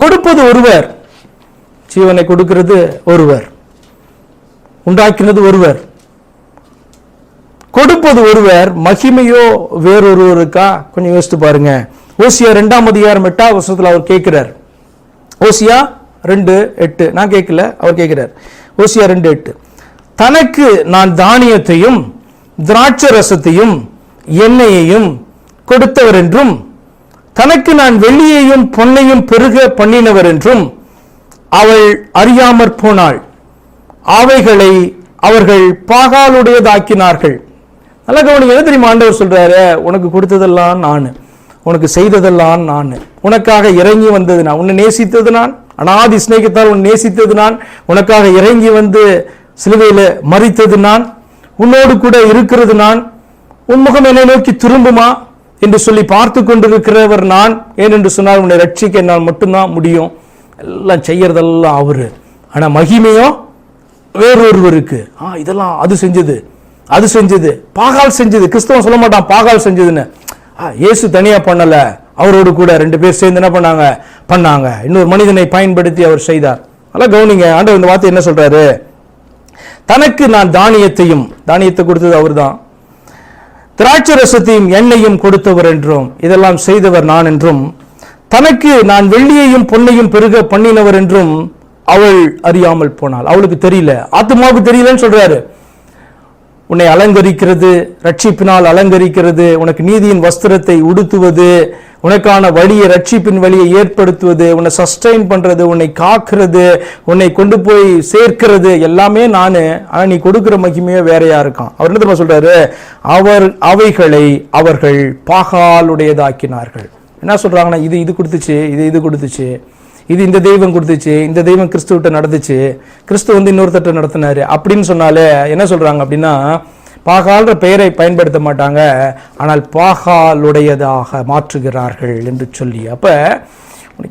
கொடுப்பது ஒருவர், ஜீவனை கொடுக்கிறது ஒருவர், உண்டாக்கினது ஒருவர், கொடுப்பது ஒருவர், மகிமையோ வேறொருவருக்கா? கொஞ்சம் யோசித்து பாருங்க. ஓசியா 2ஆம் அதிகாரம் 8ஆம் வசனத்தில் அவர் கேட்கிறார். ஓசியா 2:8, நான் கேட்கல, அவர் கேட்கிறார். ஓசியா 2:8, தனக்கு நான் தானியத்தையும் திராட்சை ரசத்தையும் எண்ணெயையும் கொடுத்தவர் என்றும், தனக்கு நான் வெள்ளியையும் பொன்னையும் பெருக பண்ணினவர் என்றும் அவள் அறியாமற் போனாள். அவைகளை அவர்கள் பாகாலுடையதாக்கினார்கள். நல்லா கவனிங்க, என்ன தெரியுமா ஆண்டவர் சொல்றாரு? உனக்கு கொடுத்ததெல்லாம் நான், உனக்கு செய்ததெல்லாம் நான், உனக்காக இறங்கி வந்தது நான், உன்னை நேசித்தது நான், அனாதி சிநேகத்தால் உன்னை நேசித்தது நான், உனக்காக இறங்கி வந்து சிலுவையில் மரித்தது நான், உன்னோடு கூட இருக்கிறது நான், உன்முகம் என்னை நோக்கி திரும்புமா என்று சொல்லி பார்த்து கொண்டிருக்கிறவர் நான். ஏனென்று சொன்னால் உன்னை ரட்சிக்க என்னால் மட்டும்தான் முடியும். எல்லாம் செய்யறதெல்லாம் அவரு, ஆனா மகிமையும் வேறொருவருக்கு. இதெல்லாம் அது செஞ்சது, அது செஞ்சது, பாகால் செஞ்சது. கிறிஸ்தவன் சொல்ல மாட்டான் பாகால் செஞ்சதுன்னு. இயேசு தனியா பண்ணல, அவரோடு கூட 2 பேர் சேர்ந்து என்ன பண்ணாங்க, இன்னொரு மனிதனை பயன்படுத்தி அவர் செய்தார். நல்லா கவனிங்க, ஆண்டவர் இந்த வார்த்தை என்ன சொல்றாரு? தனக்கு நான் தானியத்தையும், தானியத்தை கொடுத்தது அவர் தான், திராட்சை ரசத்தையும் எண்ணெயும் கொடுத்தவர் என்றும், இதெல்லாம் செய்தவர் நான் என்றும், தனக்கு நான் வெள்ளியையும் பொன்னையும் பெருக பண்ணினவர் என்றும் அவள் அறியாமல் போனாள். அவளுக்கு தெரியல, ஆத்துமாவுக்கு தெரியலன்னு சொல்றாரு. உன்னை அலங்கரிக்கிறது, ரட்சிப்பினால் அலங்கரிக்கிறது, உனக்கு நீதியின் வஸ்திரத்தை உடுத்துவது, உனக்கான வழியை, ரட்சிப்பின் வழியை ஏற்படுத்துவது, உன்னை சஸ்டைன் பண்றது, உன்னை காக்கிறது, உன்னை கொண்டு போய் சேர்க்கிறது எல்லாமே நானு. ஆனா நீ கொடுக்கிற மகிமையோ வேறையா இருக்கான். அவர் என்ன தெரியுமா சொல்றாரு? அவைகளை அவர்கள் பாகாலுடையதாக்கினார்கள். என்ன சொல்றாங்கன்னா, இது கொடுத்துச்சு, இது கொடுத்துச்சு, இது இந்த தெய்வம் கொடுத்துச்சு, இந்த தெய்வம் கிறிஸ்துவிட்ட நடந்துச்சு, கிறிஸ்து வந்து இன்னொருத்தட்ட நடத்தினாரு அப்படின்னு சொன்னாலே என்ன சொல்றாங்க அப்படின்னா, பாகால்ற பெயரை பயன்படுத்த மாட்டாங்க, ஆனால் பாகாலுடையதாக மாற்றுகிறார்கள் என்று சொல்லி. அப்ப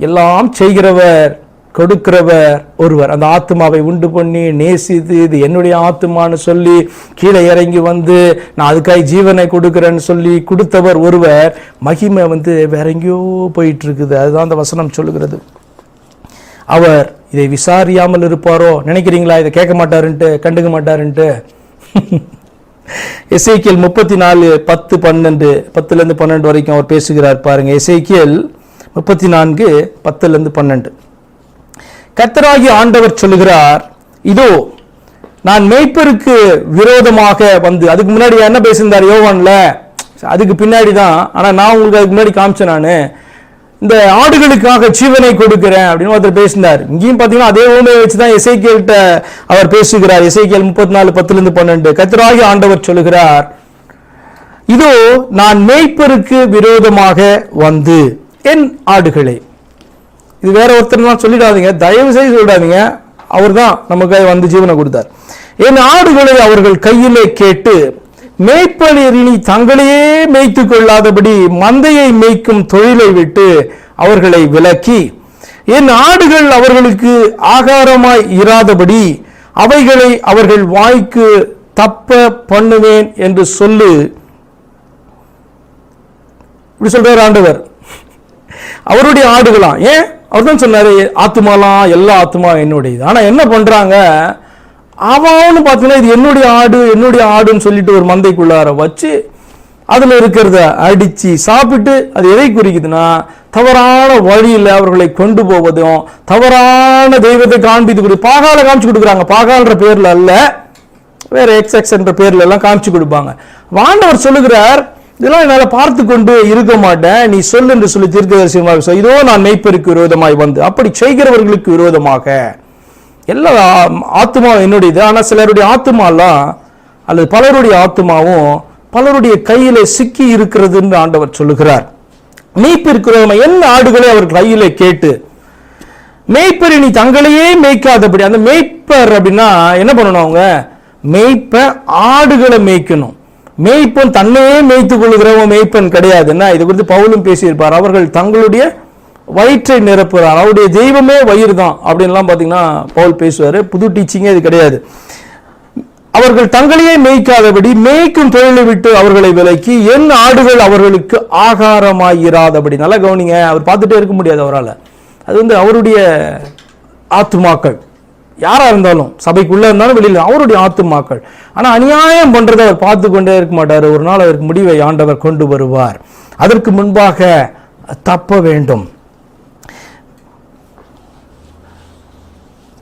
எல்லாம் செய்கிறவர், கொடுக்கிறவர் ஒருவர். அந்த ஆத்மாவை உண்டு பண்ணி நேசித்து இது என்னுடைய ஆத்மான்னு சொல்லி கீழே இறங்கி வந்து நான் அதுக்காக ஜீவனை கொடுக்கிறேன்னு சொல்லி கொடுத்தவர் ஒருவர். மகிமை வந்து வேற எங்கேயோ போயிட்டு இருக்குது. அதுதான் அந்த வசனம் சொல்லுகிறது. அவர் இதை விசாரியாமல் இருப்பாரோ நினைக்கிறீங்களா? இதை கேட்க மாட்டாருன்ட்டு, கண்டுக்க மாட்டாருன்ட்டு. எசேக்கியேல் 34:10-12, 10-12 வரைக்கும் அவர் பேசுகிறார் பாருங்க. எசேக்கியேல் 34:10-12. கர்த்தராகிய ஆண்டவர் சொல்லுகிறார், இதோ நான் மேய்ப்பருக்கு விரோதமாக வந்து, அதுக்கு முன்னாடி என்ன பேசியிருந்தார் யோவான்ல, அதுக்கு பின்னாடி தான், ஆனா நான் உங்களுக்கு அதுக்கு முன்னாடி காமிச்சேன், நான் இந்த ஆடுகளுக்காக ஜீவனை கொடுக்கிறேன் அப்படின்னு ஒருத்தர் பேசினார். இங்கேயும் பாத்தீங்கன்னா அதே ஊமையை வச்சுதான் எசேக்கியேல்கிட்ட அவர் பேசுகிறார். எசேக்கியேல் 34:10-12. கர்த்தராகிய ஆண்டவர் சொல்லுகிறார், இதோ நான் மேய்ப்பருக்கு விரோதமாக வந்து என் ஆடுகளை, இது வேற ஒருத்தர் சொல்லிடாதீங்க, தயவு செய்து சொல்லிடாதீங்க, அவர் தான் நமக்கு வந்து ஜீவனை கொடுத்தார். என் ஆடுகளை அவர்கள் கையிலே கேட்டு மேய்ப்பனில் இனி தங்களையே மேய்த்து கொள்ளாதபடி மந்தையை மேய்க்கும் தொழிலை விட்டு அவர்களை விலக்கி, என் ஆடுகள் அவர்களுக்கு ஆகாரமாய் இராதபடி அவைகளை அவர்கள் வாய்க்கு தப்ப பண்ணுவேன் என்று சொல்லு. இப்படி சொல்றார் ஆண்டவர். அவருடைய ஆடுகளாம், ஏன் அவர் தான் சொன்னாரு ஆத்துமாலாம், எல்லா ஆத்துமா என்னுடையது. ஆனா என்ன பண்றாங்க, அவனு பார்த்தீங்கன்னா இது என்னுடைய ஆடுன்னு சொல்லிட்டு ஒரு மந்தைக்குள்ளார வச்சு அதுல இருக்கிறத அடிச்சு சாப்பிட்டு, அது எதை குறிக்குதுன்னா தவறான வழியில் அவர்களை கொண்டு போவதும், தவறான தெய்வத்தை காண்பித்து பாகால காமிச்சு கொடுக்குறாங்க. பாகால்ன்ற பேர்ல அல்ல, வேற எக்ஸ் என்ற பேர்ல எல்லாம் காமிச்சு கொடுப்பாங்க. ஆண்டவர் சொல்லுகிறார், இதெல்லாம் என்னால பார்த்து கொண்டு இருக்க மாட்டேன், நீ சொல்லு என்று சொல்லி தீர்க்கதரிசியமாக, இதோ நான் மேய்ப்பருக்கு விரோதமாய் வந்து, அப்படி செய்கிறவர்களுக்கு விரோதமாக. எல்லா ஆத்மாவும் என்னுடையது, ஆனா சிலருடைய ஆத்மாலாம் அல்லது பலருடைய ஆத்மாவும் பலருடைய கையில சிக்கி இருக்கிறதுன்னு ஆண்டவர் சொல்லுகிறார். மேய்ப்பிற்கு விரோதமாக என் ஆடுகளை அவர் கையில கேட்டு, மேய்ப்பர் இனி தங்களையே மேய்க்காதபடி. அந்த மேய்ப்பர் அப்படின்னா என்ன பண்ணணும், அவங்க மேய்ப்ப ஆடுகளை மேய்க்கணும். மேய்ப்பன் தன்னையே மேய்த்துக் கொள்கிறவன் மேய்ப்பன் கிடையாதுன்னா, இது குறித்து பவுலும் பேசியிருப்பார். அவர்கள் தங்களுடைய வயிற்றை நிரப்புறார், அவருடைய தெய்வமே வயிறு தான் அப்படின்லாம் பாத்தீங்கன்னா பவுல் பேசுவாரு. புது டீச்சிங்கே இது கிடையாது. அவர்கள் தங்களையே மேய்க்காதபடி மேய்க்கும் தொழிலை விட்டு அவர்களை விலக்கி என் ஆடுகள் அவர்களுக்கு ஆகாரமாயிராதபடி. நல்லா கவனிங்க, அவர் பார்த்துட்டே இருக்க முடியாது அவரால். அது வந்து அவருடைய ஆத்துமாக்கள், யாராக இருந்தாலும், சபைக்குள்ளே இருந்தாலும் வெளியில் அவருடைய ஆத்துமாக்கள். ஆனால் அநியாயம் பண்ணுறதை அவர் பார்த்து கொண்டே இருக்க மாட்டார். ஒரு நாள் அதற்கு முடிவை ஆண்டவர் கொண்டு வருவார். அதற்கு முன்பாக தப்ப வேண்டும்.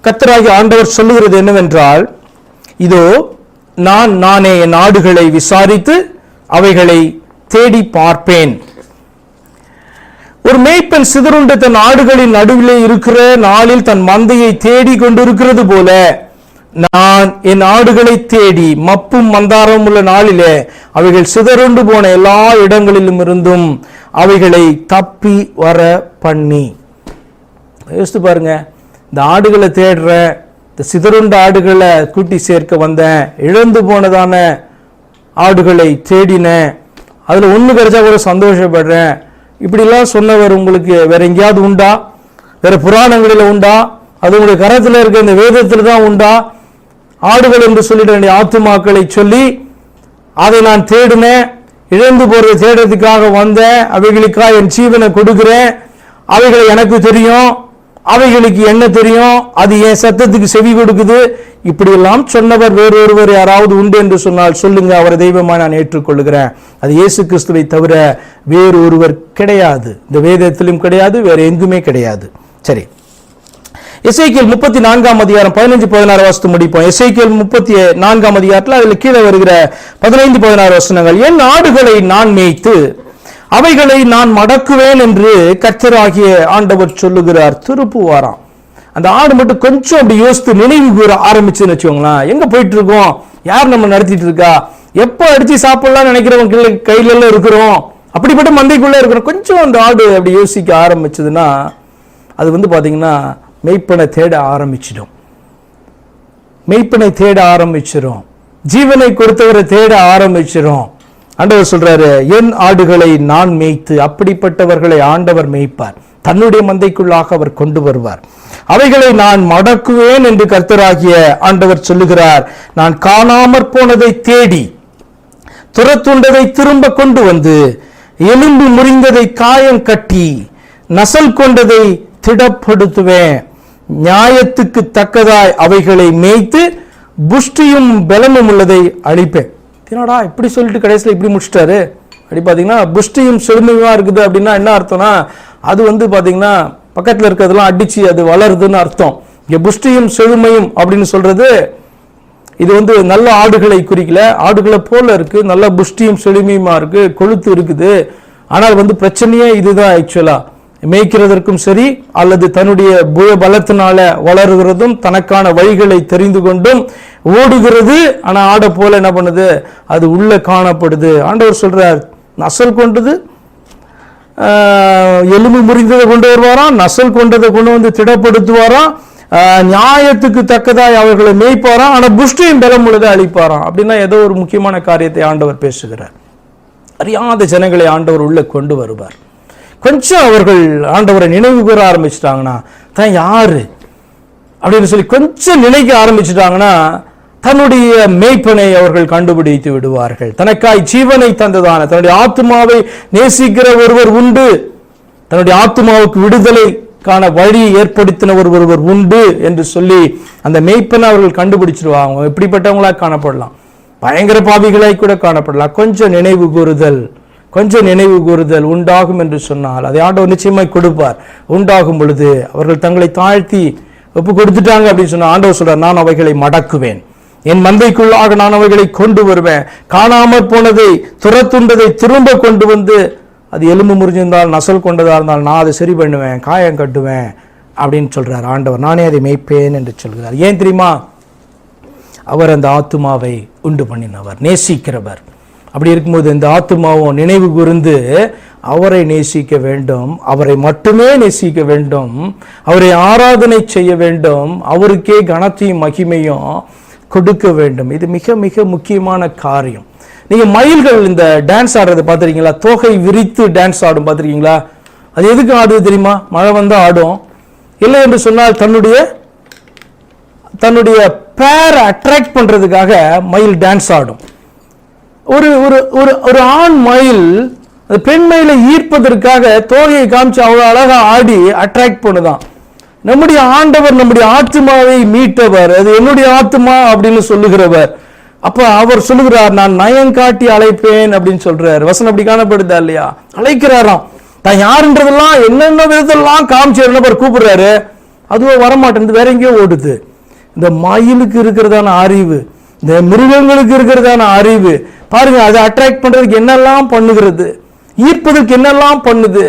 கர்த்தராகிய ஆண்டவர் சொல்லுகிறது என்னவென்றால், இதோ நானே என் ஆடுகளை விசாரித்து அவைகளை தேடி பார்ப்பேன். ஒரு மேய்ப்பன் சிதறுண்ட தன் ஆடுகளின் நடுவிலே இருக்கிற நாளில் தன் மந்தையை தேடி கொண்டிருக்கிறது போல, நான் என் ஆடுகளை தேடி மப்பும் மந்தாரம் உள்ள நாளிலே அவைகள் சிதறுண்டு போன எல்லா இடங்களிலும் இருந்தும் அவைகளை தப்பி வர பண்ணி. யோசித்து பாருங்க, இந்த ஆடுகளை தேடுற, இந்த சிதறுண்ட ஆடுகளை கூட்டி சேர்க்க வந்தேன், இழந்து போனதான ஆடுகளை தேடினேன், அதில் ஒன்று கிடைச்சா கூட சந்தோஷப்படுறேன், இப்படிலாம் சொன்னவர் உங்களுக்கு வேற எங்கேயாவது உண்டா? வேற புராணங்களில் உண்டா? அது உங்களுடைய கரத்தில் இருக்க இந்த வேதத்தில் தான் உண்டா? ஆடுகள் என்று சொல்லிட வேண்டிய ஆத்துமாக்களை சொல்லி அதை நான் தேடினேன், இழந்து போறதை தேடுறதுக்காக வந்தேன், அவைகளுக்காக என் ஜீவனை கொடுக்கிறேன், அவைகளை எனக்கு தெரியும், அவைகளுக்கு என்ன தெரியும், அது என் சத்தத்துக்கு செவி கொடுக்குது, இப்படியெல்லாம் சொன்னவர் வேறொருவர் யாராவது உண்டு என்று சொன்னால் சொல்லுங்க, அவரை தெய்வமாக நான் ஏற்றுக்கொள்கிறேன். அது இயேசு கிறிஸ்துவை தவிர வேறு ஒருவர் கிடையாது. இந்த வேதத்திலும் கிடையாது, வேற எங்குமே கிடையாது. சரி, எசேக்கியேல் 34ஆம் அதிகாரம் 15-16 வாசித்து முடிப்போம். எசேக்கியேல் 34ஆம் அதிகாரத்தில் அதில் கீழே வருகிற 15-16 வசனங்கள். என் ஆடுகளை நான் மேய்த்து அவைகளை நான் மடக்குவேன் என்று கர்த்தராகிய ஆண்டவர் சொல்லுகிறார். திருப்புவாராம். அந்த ஆடு மட்டும் கொஞ்சம் அப்படி யோசித்து நினைவு கூற ஆரம்பிச்சுன்னு வச்சுக்கோங்களேன், எங்க போயிட்டு இருக்கோம், யார் நம்ம நடத்திட்டு இருக்கா, எப்போ அடிச்சு சாப்பிடலாம் நினைக்கிறவங்க கையில எல்லாம் இருக்கிறோம், அப்படிப்பட்ட மந்தைக்குள்ள இருக்கிறோம். கொஞ்சம் அந்த ஆடு அப்படி யோசிக்க ஆரம்பிச்சதுன்னா அது வந்து பாத்தீங்கன்னா மெய்ப்பனை தேட ஆரம்பிச்சிடும். மெய்ப்பனை தேட ஆரம்பிச்சிடும், ஜீவனை கொடுத்தவரை தேட ஆரம்பிச்சிடும். ஆண்டவர் சொல்றாரு, என் ஆடுகளை நான் மேய்த்து, அப்படிப்பட்டவர்களை ஆண்டவர் மேய்ப்பார், தன்னுடைய மந்தைக்குள்ளாக அவர் கொண்டு வருவார். அவைகளை நான் மடக்குவேன் என்று கர்த்தராகிய ஆண்டவர் சொல்லுகிறார். நான் காணாமற் போனதை தேடி துரத்துண்டதை திரும்ப கொண்டு வந்து, எலும்பு முறிந்ததை காயம் கட்டி, நசல் கொண்டதை திடப்படுத்துவேன். நியாயத்துக்கு தக்கதாய் அவைகளை மேய்த்து புஷ்டியும் பலமும் உள்ளதை அழிப்பேன். என்னடா இப்படி சொல்லிட்டு கடைசியில் இப்படி முடிச்சிட்டாரு அப்படி பார்த்தீங்கன்னா, புஷ்டியும் செழுமையுமா இருக்குது அப்படின்னா என்ன அர்த்தம்னா, அது வந்து பார்த்தீங்கன்னா பக்கத்தில் இருக்கிறதெல்லாம் அடிச்சு அது வளருதுன்னு அர்த்தம். இங்கே புஷ்டியும் செழுமையும் அப்படின்னு சொல்றது, இது வந்து நல்ல ஆடுகளை குறிக்கல, ஆடுகளை போல இருக்கு, நல்ல புஷ்டியும் செழுமையுமா இருக்கு, கொழுத்து இருக்குது. ஆனால் வந்து பிரச்சனையே இதுதான். ஆக்சுவலா மேய்க்கிறதற்கும் சரி, அல்லது தன்னுடைய புய பலத்தினால வளருகிறதும், தனக்கான வழிகளை தெரிந்து கொண்டும் ஓடுகிறது. ஆனா ஆடை போல என்ன பண்ணுது, அது உள்ள காணப்படுது. ஆண்டவர் சொல்றார், நசல் கொண்டது எலும்பு முறிந்ததை கொண்டு வருவாராம், நசல் கொண்டதை கொண்டு வந்து திடப்படுத்துவாராம், நியாயத்துக்கு தக்கதாய் அவர்களை மேய்ப்பாராம், ஆனா புஷ்டியும் பலம் உள்ளதை அழிப்பாராம். அப்படின்னா ஏதோ ஒரு முக்கியமான காரியத்தை ஆண்டவர் பேசுகிறார். அறியாத ஜனங்களை ஆண்டவர் உள்ள கொண்டு வருவார். கொஞ்சம் அவர்கள் ஆண்டவரை நினைவு கூற ஆரம்பிச்சுட்டாங்கன்னா, தான் யாரு அப்படின்னு சொல்லி கொஞ்சம் நினைக்க ஆரம்பிச்சுட்டாங்கன்னா, தன்னுடைய மேய்ப்பனை அவர்கள் கண்டுபிடித்து விடுவார்கள். தனக்காய் ஜீவனை தந்ததான, தன்னுடைய ஆத்மாவை நேசிக்கிற ஒருவர் உண்டு, தன்னுடைய ஆத்மாவுக்கு விடுதலைக்கான வழி ஏற்படுத்தின ஒருவர் உண்டு என்று சொல்லி அந்த மேய்ப்பனை அவர்கள் கண்டுபிடிச்சிருவாங்க. எப்படிப்பட்டவங்களா காணப்படலாம், பயங்கர பாவிகளாய் கூட காணப்படலாம். கொஞ்சம் நினைவு கூறுதல் உண்டாகும் என்று சொன்னால் அதை ஆண்டவர் நிச்சயமாய் கொடுப்பார். உண்டாகும் பொழுது அவர்கள் தங்களை தாழ்த்தி ஒப்பு கொடுத்துட்டாங்க அப்படின்னு சொன்னா, ஆண்டவர் சொல்றார், நான் அவைகளை மடக்குவேன், என் மந்தைக்குள்ளாக நான் அவைகளை கொண்டு வருவேன், காணாமற் போனதை துரத்துண்டதை திரும்ப கொண்டு வந்து, அது எலும்பு முறிஞ்சிருந்தால் நசல் கொண்டதா இருந்தால் நான் அதை சரி பண்ணுவேன், காயம் கட்டுவேன் அப்படின்னு சொல்றார் ஆண்டவர். நானே அதை மேய்ப்பேன் என்று சொல்கிறார். ஏன் தெரியுமா? அவர் அந்த ஆத்துமாவை உண்டு பண்ணினவர், நேசிக்கிறவர். அப்படி இருக்கும்போது இந்த ஆத்துமாவும் நினைவு கூர்ந்து அவரை நேசிக்க வேண்டும், அவரை மட்டுமே நேசிக்க வேண்டும், அவரை ஆராதனை செய்ய வேண்டும், அவருக்கே கனத்தையும் மகிமையும் கொடுக்க வேண்டும். இது மிக மிக முக்கியமான காரியம். நீங்க மயில்கள் இந்த டான்ஸ் ஆடுறதை பார்த்துருக்கீங்களா? தோகை விரித்து டான்ஸ் ஆடும் பார்த்துருக்கீங்களா? அது எதுக்கு ஆடுது தெரியுமா? மழை வந்தா ஆடும். இல்லை என்று சொன்னால் தன்னுடைய பேரை அட்ராக்ட் பண்றதுக்காக மயில் டான்ஸ் ஆடும். ஒரு ஒரு ஒரு ஆண் மயில் அந்த பெண்மையில ஈர்ப்பதற்காக தோகையை காமிச்சு அவ்வளவு அழகா ஆடி அட்ராக்ட் பண்ணுதான். நம்முடைய ஆண்டவர் நம்முடைய ஆத்மாவை மீட்டவர், அது என்னுடைய ஆத்மா அப்படின்னு சொல்லுகிறவர். அப்ப அவர் சொல்லுகிறார், நான் நயம் காட்டி அழைப்பேன் அப்படின்னு சொல்றாரு. வசனம் அப்படி காணப்படுதா இல்லையா? அழைக்கிறாராம். தான் யாருன்றதெல்லாம் என்னென்ன விதத்தெல்லாம் காமிச்சு என்ன கூப்பிடுறாரு, அதுவும் வரமாட்டேன், வேற எங்கேயோ ஓடுது. இந்த மயிலுக்கு இருக்கிறதான அறிவு, இந்த மிருகங்களுக்கு இருக்கிறதான அறிவு பாருங்க, அதை அட்ராக்ட் பண்றதுக்கு என்னெல்லாம் பண்ணுகிறது, ஈர்ப்பதற்கு என்னெல்லாம் பண்ணுது.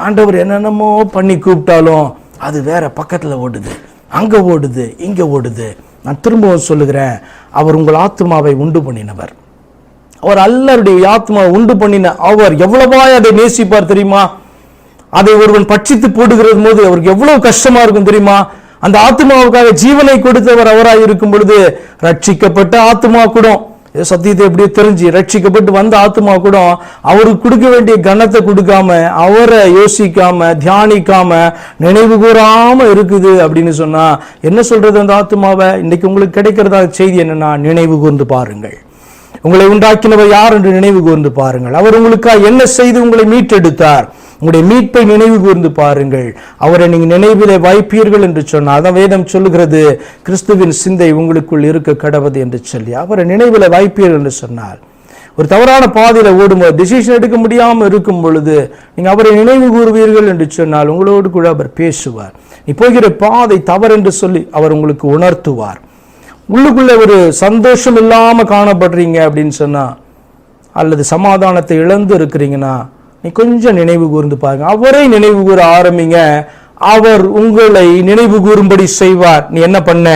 ஆண்டவர் என்னென்னமோ பண்ணி கூப்பிட்டாலும் அது வேற பக்கத்துல ஓடுது, அங்க ஓடுது, இங்க ஓடுது. நான் திரும்பவும் சொல்லுகிறேன், அவர் உங்கள் ஆத்மாவை உண்டு பண்ணினவர். அவர் எல்லாருடைய ஆத்மாவை உண்டு பண்ணின அவர் எவ்வளவாய் அதை நேசிப்பார் தெரியுமா? அதை ஒருவன் பட்சித்து போடுகிறது போது அவருக்கு எவ்வளவு கஷ்டமா இருக்கும் தெரியுமா? அந்த ஆத்மாவுக்காக ஜீவனை கொடுத்தவர் அவராய் இருக்கும் பொழுது ரட்சிக்கப்பட்ட ஆத்மா கூட, சத்தியத்தை எப்படியோ தெரிஞ்சு ரட்சிக்கப்பட்டு வந்த ஆத்மா கூட அவருக்கு கொடுக்க வேண்டிய கனத்தை கொடுக்காம, அவரை யோசிக்காம, தியானிக்காம, நினைவு கூறாம இருக்குது அப்படின்னு சொன்னா என்ன சொல்றது அந்த ஆத்மாவை? இன்னைக்கு உங்களுக்கு கிடைக்கிறதா செய்தி என்னன்னா, நினைவு கூர்ந்து பாருங்கள். உங்களை உண்டாக்கினவர் யார் என்று நினைவு கூர்ந்து பாருங்கள். அவர் உங்களுக்காக என்ன செய்து உங்களை மீட்டெடுத்தார், உங்களுடைய மீட்பை நினைவு கூர்ந்து பாருங்கள். அவரை நீங்க நினைவிலே வைப்பீர்கள் என்று சொன்னார். அதான் வேதம் சொல்லுகிறது, கிறிஸ்துவின் சிந்தை உங்களுக்குள் இருக்க கடவுது என்று சொல்லி அவரை நினைவில வைப்பீர்கள் என்று சொன்னார். ஒரு தவறான பாதையில ஓடும்போது, டிசிஷன் எடுக்க முடியாம இருக்கும் பொழுது நீங்க அவரை நினைவு கூறுவீர்கள் என்று சொன்னால் உங்களோடு கூட அவர் பேசுவார். நீ போகிற பாதை தவறு என்று சொல்லி அவர் உங்களுக்கு உணர்த்துவார். உள்ளுக்குள்ள ஒரு சந்தோஷம் இல்லாம காணப்படுறீங்க அப்படின்னு சொன்னா, அல்லது சமாதானத்தை இழந்து இருக்கிறீங்கன்னா, நீ கொஞ்சம் நினைவு கூர்ந்து பாருங்க. அவரை நினைவு கூற ஆரம்பிங்க, அவர் உங்களை நினைவு கூறும்படி செய்வார். நீ என்ன பண்ண,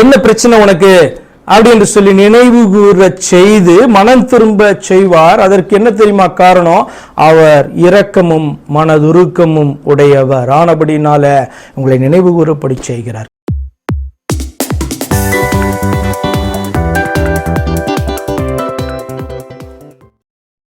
என்ன பிரச்சனை உனக்கு அப்படி என்று சொல்லி நினைவு கூற செய்து மனம் திரும்ப செய்வார். அதற்கு என்ன தெரியுமா காரணம்? அவர் இரக்கமும் மனதுருக்கமும் உடையவர் ஆனபடினால உங்களை நினைவு கூறப்படி செய்கிறார்.